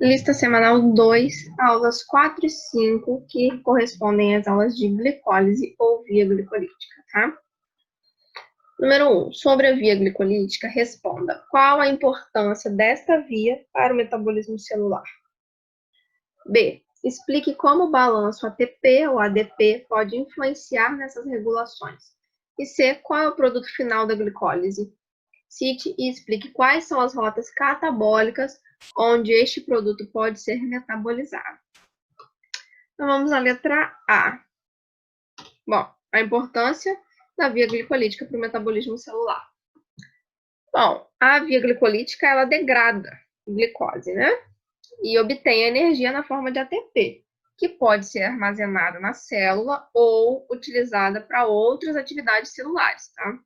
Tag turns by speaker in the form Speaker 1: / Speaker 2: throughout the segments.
Speaker 1: Lista semanal 2, aulas 4 e 5, que correspondem às aulas de glicólise ou via glicolítica, tá? Número 1. Sobre a via glicolítica, responda: qual a importância desta via para o metabolismo celular? B. Explique como o balanço ATP ou ADP pode influenciar nessas regulações. E C. Qual é o produto final da glicólise? Cite e explique quais são as rotas catabólicas onde este produto pode ser metabolizado. Então, vamos à letra A. Bom, a importância da via glicolítica para o metabolismo celular. Bom, a via glicolítica, ela degrada glicose, né? E obtém energia na forma de ATP, que pode ser armazenada na célula ou utilizada para outras atividades celulares, tá?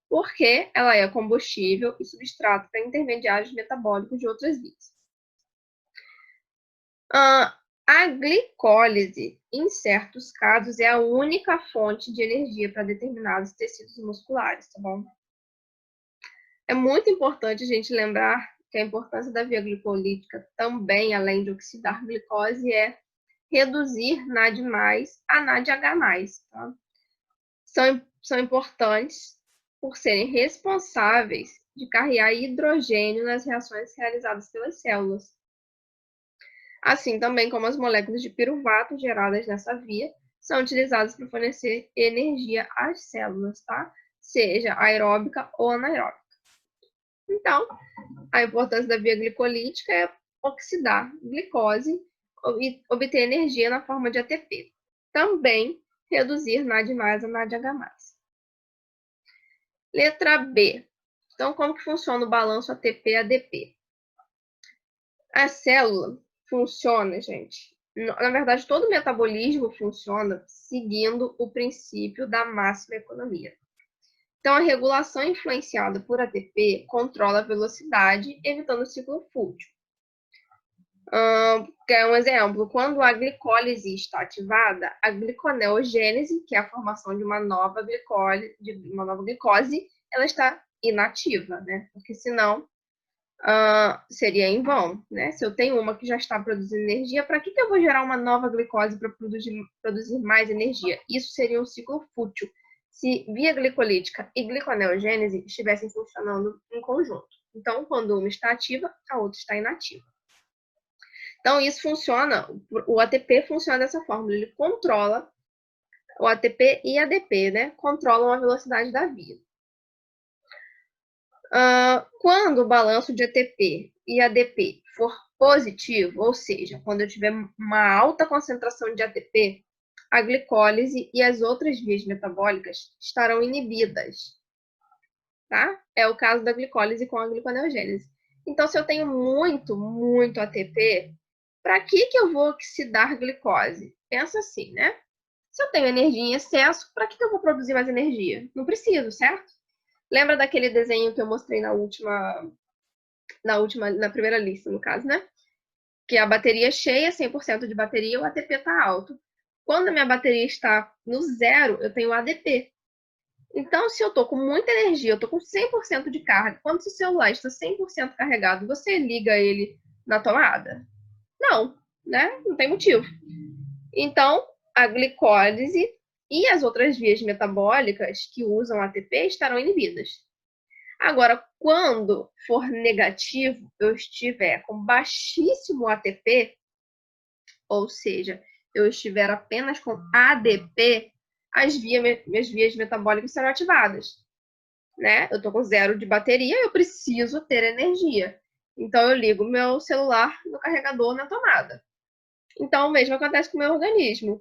Speaker 1: Porque ela é combustível e substrato para intermediários metabólicos de outras vias. A glicólise, em certos casos, é a única fonte de energia para determinados tecidos musculares, tá bom? É muito importante a gente lembrar que a importância da via glicolítica também, além de oxidar glicose, é reduzir NAD+, a NADH+, tá? São importantes por serem responsáveis de carregar hidrogênio nas reações realizadas pelas células. Assim também como as moléculas de piruvato geradas nessa via são utilizadas para fornecer energia às células, tá? Seja aeróbica ou anaeróbica. Então, a importância da via glicolítica é oxidar glicose e obter energia na forma de ATP. Também reduzir NAD+, a NADH+. Letra B. Então, como que funciona o balanço ATP-ADP? A célula funciona, gente. Na verdade, todo o metabolismo funciona seguindo o princípio da máxima economia. Então, a regulação influenciada por ATP controla a velocidade, evitando o ciclo fútil. Quer um exemplo? Quando a glicólise está ativada, a gliconeogênese, que é a formação de uma nova glicose, ela está inativa, né? Porque senão seria em vão, né? Se eu tenho uma que já está produzindo energia, para que eu vou gerar uma nova glicose para produzir mais energia? Isso seria um ciclo fútil, se via glicolítica e gliconeogênese estivessem funcionando em conjunto. Então, quando uma está ativa, a outra está inativa. Então, isso funciona, o ATP funciona dessa forma, ele controla, o ATP e ADP, né? Controlam a velocidade da via. Quando o balanço de ATP e ADP for positivo, ou seja, quando eu tiver uma alta concentração de ATP, a glicólise e as outras vias metabólicas estarão inibidas, tá? É o caso da glicólise com a gliconeogênese. Então, se eu tenho muito ATP, para que eu vou oxidar glicose? Pensa assim, né? Se eu tenho energia em excesso, para que eu vou produzir mais energia? Não preciso, certo? Lembra daquele desenho que eu mostrei na primeira lista, no caso, né? Que a bateria é cheia, 100% de bateria, o ATP está alto. Quando a minha bateria está no zero, eu tenho ADP. Então, se eu estou com muita energia, eu estou com 100% de carga, quando o seu celular está 100% carregado, você liga ele na tomada? Não, né? Não tem motivo. Então, a glicólise e as outras vias metabólicas que usam ATP estarão inibidas. Agora, quando for negativo, eu estiver com baixíssimo ATP, ou seja, eu estiver apenas com ADP, minhas vias metabólicas serão ativadas, né? Eu estou com zero de bateria, eu preciso ter energia. Então, eu ligo meu celular no carregador na tomada. Então, o mesmo acontece com o meu organismo.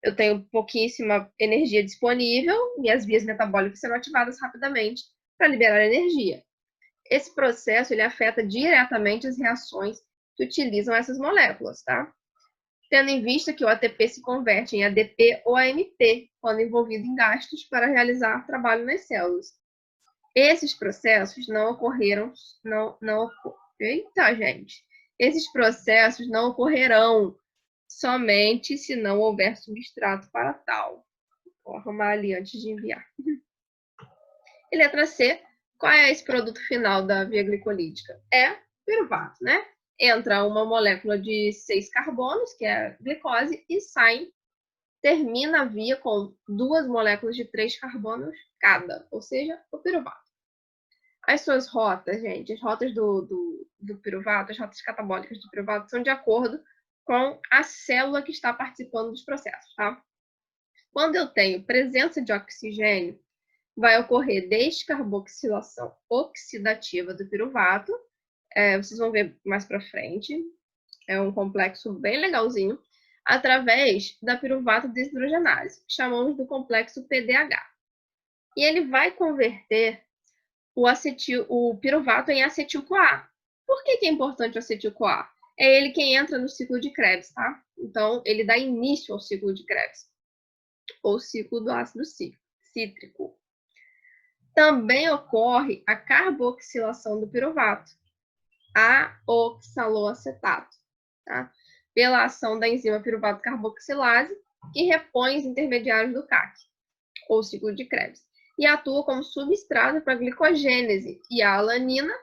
Speaker 1: Eu tenho pouquíssima energia disponível, minhas vias metabólicas serão ativadas rapidamente para liberar energia. Esse processo ele afeta diretamente as reações que utilizam essas moléculas, tá? Tendo em vista que o ATP se converte em ADP ou AMP, quando envolvido em gastos para realizar trabalho nas células. Esses processos não ocorreram, Eita, gente! Esses processos não ocorrerão somente se não houver substrato para tal. Vou arrumar ali antes de enviar. E letra C, qual é esse produto final da via glicolítica? É piruvato, né? entra uma molécula de 6 carbonos, que é a glicose, e termina a via com 2 moléculas de 3 carbonos cada, ou seja, o piruvato. As suas rotas, gente, as rotas do piruvato, as rotas catabólicas do piruvato, são de acordo com a célula que está participando dos processos, tá? Quando eu tenho presença de oxigênio, vai ocorrer descarboxilação oxidativa do piruvato. Vocês vão ver mais para frente. É um complexo bem legalzinho, através da piruvato desidrogenase, que chamamos do complexo PDH. E ele vai converter o piruvato em acetil-CoA. Por que é importante o acetil-CoA? É ele quem entra no ciclo de Krebs, tá? Então, ele dá início ao ciclo de Krebs, ou ciclo do ácido cítrico. Também ocorre a carboxilação do piruvato, a oxaloacetato, tá? Pela ação da enzima piruvato carboxilase, que repõe os intermediários do CAC, ou ciclo de Krebs, e atua como substrato para a glicogênese, e a alanina,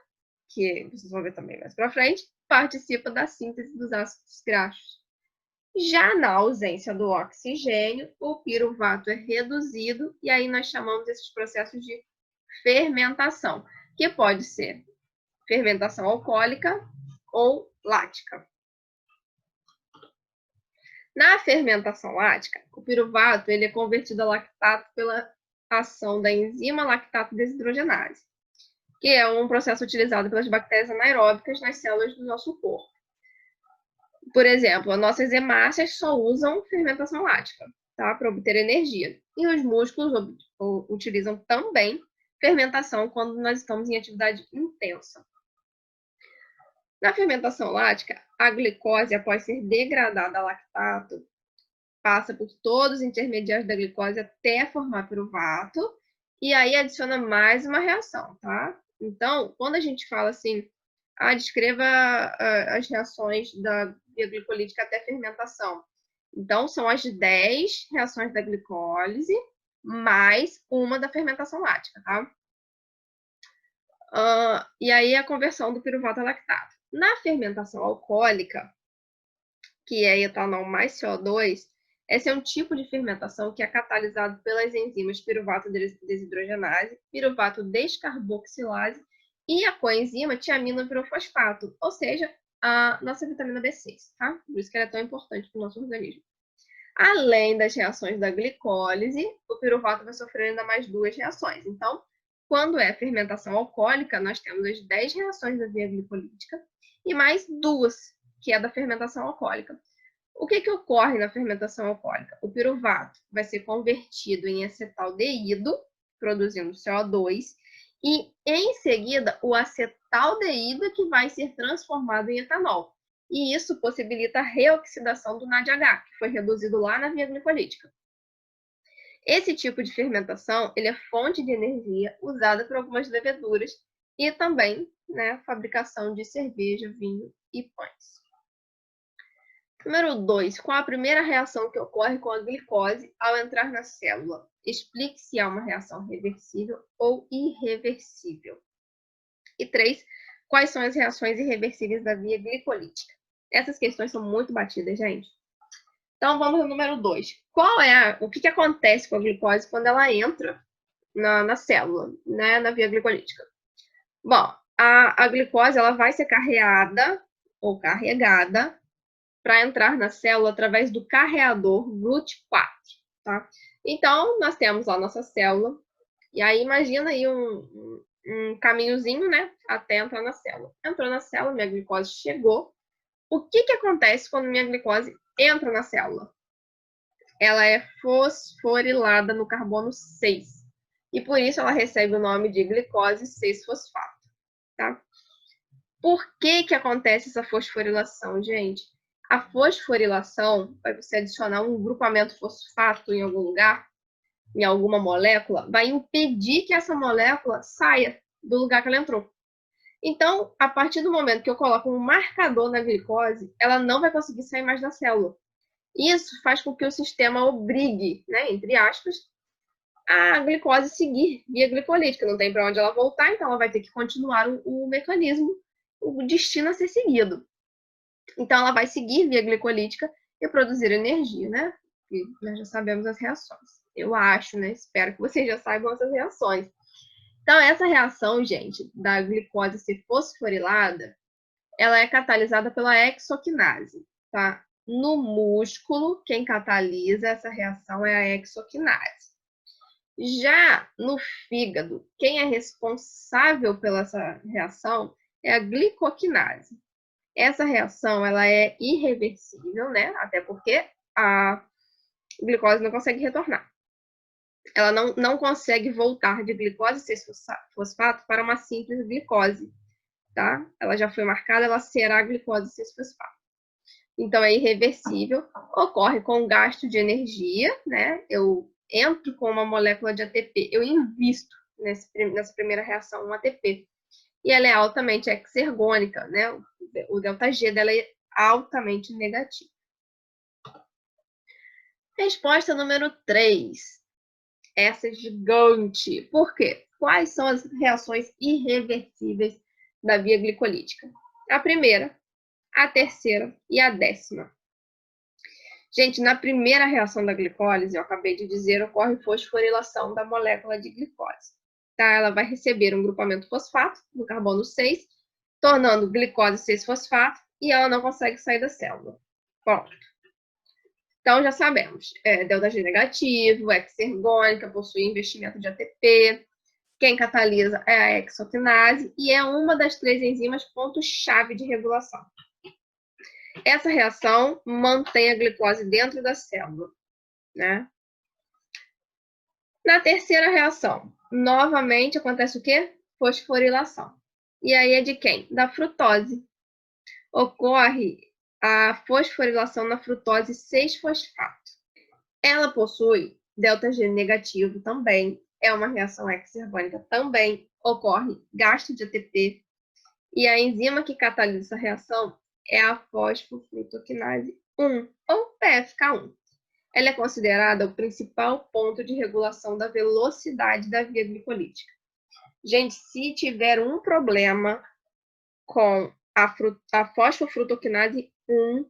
Speaker 1: que vocês vão ver também mais para frente, participa da síntese dos ácidos graxos. Já na ausência do oxigênio, o piruvato é reduzido, e aí nós chamamos esses processos de fermentação, que pode ser fermentação alcoólica ou lática. Na fermentação lática, o piruvato ele é convertido a lactato pela ação da enzima lactato desidrogenase, que é um processo utilizado pelas bactérias anaeróbicas nas células do nosso corpo. Por exemplo, as nossas hemácias só usam fermentação lática, tá, para obter energia. E os músculos utilizam também fermentação quando nós estamos em atividade intensa. Na fermentação lática, a glicose, após ser degradada a lactato, passa por todos os intermediários da glicose até formar piruvato, e aí adiciona mais uma reação, tá? Então, quando a gente fala assim, descreva as reações da via glicolítica até fermentação. Então, são as 10 reações da glicólise, mais uma da fermentação lática, tá? E aí a conversão do piruvato a lactato. Na fermentação alcoólica, que é etanol mais CO2, esse é um tipo de fermentação que é catalisado pelas enzimas piruvato desidrogenase, piruvato descarboxilase e a coenzima tiamina-pirofosfato, ou seja, a nossa vitamina B6, tá? Por isso que ela é tão importante para o nosso organismo. Além das reações da glicólise, o piruvato vai sofrer ainda mais 2 reações. Então, quando é fermentação alcoólica, nós temos as 10 reações da via glicolítica e mais 2, que é da fermentação alcoólica. O que ocorre na fermentação alcoólica? O piruvato vai ser convertido em acetaldeído, produzindo CO2, e em seguida o acetaldeído é que vai ser transformado em etanol. E isso possibilita a reoxidação do NADH, que foi reduzido lá na via glicolítica. Esse tipo de fermentação ele é fonte de energia usada por algumas leveduras e também, né, fabricação de cerveja, vinho e pães. Número 2. Qual a primeira reação que ocorre com a glicose ao entrar na célula? Explique se há uma reação reversível ou irreversível. E 3. Quais são as reações irreversíveis da via glicolítica? Essas questões são muito batidas, gente. Então, vamos ao número 2. O que acontece com a glicose quando ela entra na célula, né, na via glicolítica? Bom, a glicose ela vai ser carreada ou carregada para entrar na célula através do carreador GLUT4, tá? Então, nós temos a nossa célula, e aí imagina aí um caminhozinho, né, até entrar na célula. Entrou na célula, minha glicose chegou. O que acontece quando minha glicose entra na célula? Ela é fosforilada no carbono 6, e por isso ela recebe o nome de glicose 6-fosfato, tá? Por que acontece essa fosforilação, gente? A fosforilação, vai você adicionar um grupamento fosfato em algum lugar, em alguma molécula, vai impedir que essa molécula saia do lugar que ela entrou. Então, a partir do momento que eu coloco um marcador na glicose, ela não vai conseguir sair mais da célula. Isso faz com que o sistema obrigue, né, entre aspas, a glicose seguir via glicolítica. Não tem para onde ela voltar, então ela vai ter que continuar o mecanismo, o destino a ser seguido. Então, ela vai seguir via glicolítica e produzir energia, né? E nós já sabemos as reações. Eu acho, né? Espero que vocês já saibam essas reações. Então, essa reação, gente, da glicose ser fosforilada, ela é catalisada pela exoquinase, tá? No músculo, quem catalisa essa reação é a exoquinase. Já no fígado, quem é responsável pela essa reação é a glicoquinase. Essa reação ela é irreversível, né? Até porque a glicose não consegue retornar. Ela não consegue voltar de glicose 6-fosfato para uma simples glicose, tá? Ela já foi marcada, ela será glicose 6-fosfato. Então, é irreversível, ocorre com gasto de energia, né? Eu entro com uma molécula de ATP, eu invisto nessa primeira reação um ATP, e ela é altamente exergônica, né? O ΔG dela é altamente negativo. Resposta número 3. Essa é gigante. Por quê? Quais são as reações irreversíveis da via glicolítica? A primeira, a terceira e a 10ª. Gente, na primeira reação da glicólise, eu acabei de dizer, ocorre fosforilação da molécula de glicose. Tá? Ela vai receber um grupamento fosfato no carbono 6, tornando glicose 6-fosfato, e ela não consegue sair da célula. Ponto. Então, já sabemos, ΔG negativo, exergônica, possui investimento de ATP, quem catalisa é a exoquinase, e é uma das 3 enzimas ponto-chave de regulação. Essa reação mantém a glicose dentro da célula, né? Na terceira reação, novamente acontece o quê? Fosforilação. E aí é de quem? Da frutose. Ocorre a fosforilação na frutose 6-fosfato. Ela possui ΔG negativo também, é uma reação exergônica também, ocorre gasto de ATP, e a enzima que catalisa essa reação é a fosfofrutoquinase 1, ou PFK1. Ela é considerada o principal ponto de regulação da velocidade da via glicolítica. Gente, se tiver um problema com a fosfofrutoquinase 1,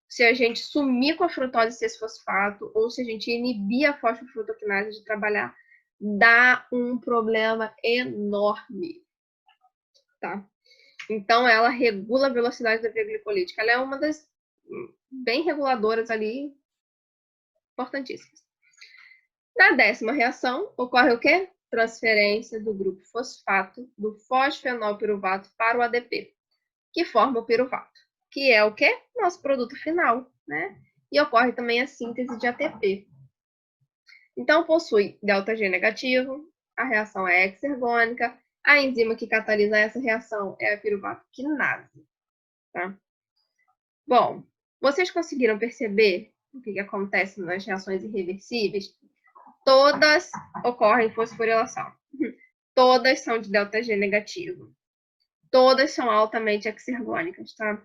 Speaker 1: se a gente sumir com a frutose 6-fosfato ou se a gente inibir a fosfofrutoquinase de trabalhar, dá um problema enorme, tá? Então, ela regula a velocidade da via glicolítica. Ela é uma das bem reguladoras ali, importantíssimas. Na 10ª reação, ocorre o quê? Transferência do grupo fosfato do fosfenolpiruvato para o ADP, que forma o piruvato, que é o quê? Nosso produto final, né? E ocorre também a síntese de ATP. Então, possui ΔG negativo, a reação é exergônica, a enzima que catalisa essa reação é a piruvato quinase, tá? Bom, vocês conseguiram perceber o que acontece nas reações irreversíveis? Todas ocorrem fosforilação. Todas são de ΔG negativo. Todas são altamente exergônicas, tá?